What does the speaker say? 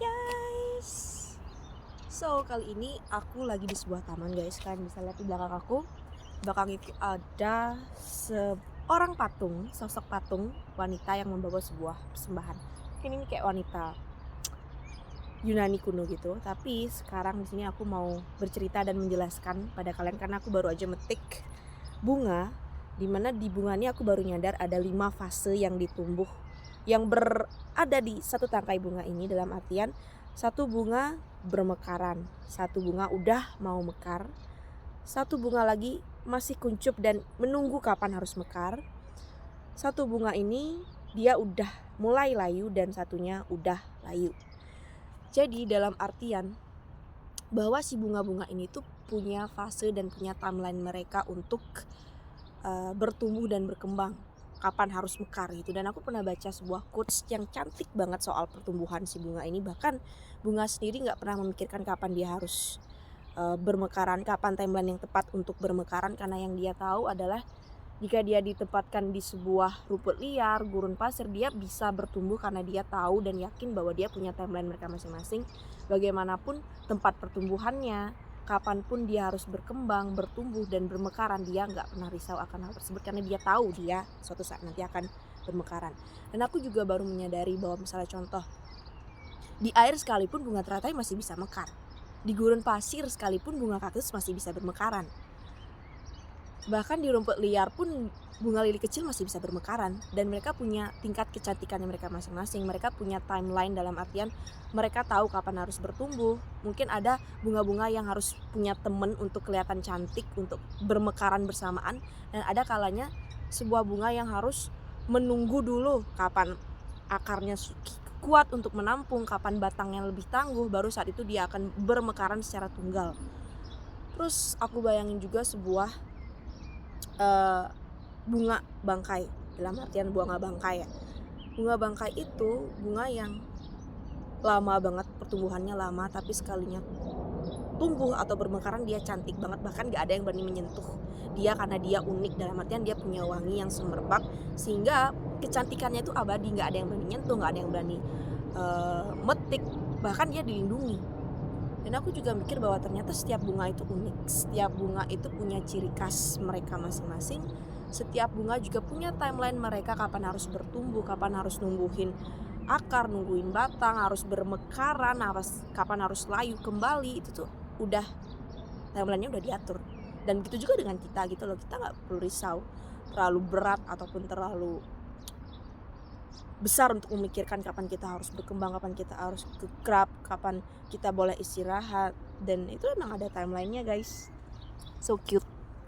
guys. So kali ini aku lagi di sebuah taman guys. Kalian bisa lihat di belakang aku. Belakang itu ada seorang patung, sosok patung wanita yang membawa sebuah persembahan. Mungkin ini kayak wanita Yunani kuno gitu. Tapi sekarang di sini aku mau bercerita dan menjelaskan pada kalian karena aku baru aja metik bunga, dimana di bunga ini aku baru nyadar ada 5 fase yang ditumbuh yang berada di satu tangkai bunga ini, dalam artian satu bunga bermekaran, satu bunga udah mau mekar, satu bunga lagi masih kuncup dan menunggu kapan harus mekar, satu bunga ini dia udah mulai layu dan satunya udah layu. Jadi dalam artian bahwa si bunga-bunga ini tuh punya fase dan punya timeline mereka untuk bertumbuh dan berkembang, kapan harus mekar gitu. Dan aku pernah baca sebuah quotes yang cantik banget soal pertumbuhan si bunga ini. Bahkan bunga sendiri gak pernah memikirkan kapan dia harus bermekaran, kapan timeline yang tepat untuk bermekaran, karena yang dia tahu adalah jika dia ditempatkan di sebuah rumput liar, gurun pasir, dia bisa bertumbuh karena dia tahu dan yakin bahwa dia punya timeline mereka masing-masing. Bagaimanapun tempat pertumbuhannya, kapanpun dia harus berkembang, bertumbuh dan bermekaran, dia nggak pernah risau akan hal tersebut karena dia tahu dia suatu saat nanti akan bermekaran. Dan aku juga baru menyadari bahwa misalnya contoh, di air sekalipun bunga teratai masih bisa mekar, di gurun pasir sekalipun bunga kaktus masih bisa bermekaran, bahkan di rumput liar pun bunga lili kecil masih bisa bermekaran. Dan mereka punya tingkat kecantikannya mereka masing-masing. Mereka punya timeline dalam artian mereka tahu kapan harus bertumbuh. Mungkin ada bunga-bunga yang harus punya temen untuk kelihatan cantik, untuk bermekaran bersamaan. Dan ada kalanya sebuah bunga yang harus menunggu dulu kapan akarnya kuat untuk menampung, kapan batangnya lebih tangguh, baru saat itu dia akan bermekaran secara tunggal. Terus aku bayangin juga sebuah bunga bangkai, dalam artian bunga bangkai ya. Bunga bangkai itu bunga yang lama banget, pertumbuhannya lama, tapi sekalinya tumbuh atau bermekaran dia cantik banget, bahkan gak ada yang berani menyentuh dia karena dia unik, dalam artian dia punya wangi yang semerbak sehingga kecantikannya itu abadi, gak ada yang berani nyentuh, gak ada yang berani metik, bahkan dia dilindungi. Dan aku juga mikir bahwa ternyata setiap bunga itu unik, setiap bunga itu punya ciri khas mereka masing-masing. Setiap bunga juga punya timeline mereka, kapan harus bertumbuh, kapan harus numbuhin akar, nungguin batang, harus bermekaran, kapan harus layu kembali. Itu tuh udah timelinenya udah diatur. Dan gitu juga dengan kita gitu loh, kita gak perlu risau terlalu berat ataupun terlalu besar untuk memikirkan kapan kita harus berkembang, kapan kita harus gerak, kapan kita boleh istirahat. Dan itu emang ada timelinenya guys. So cute.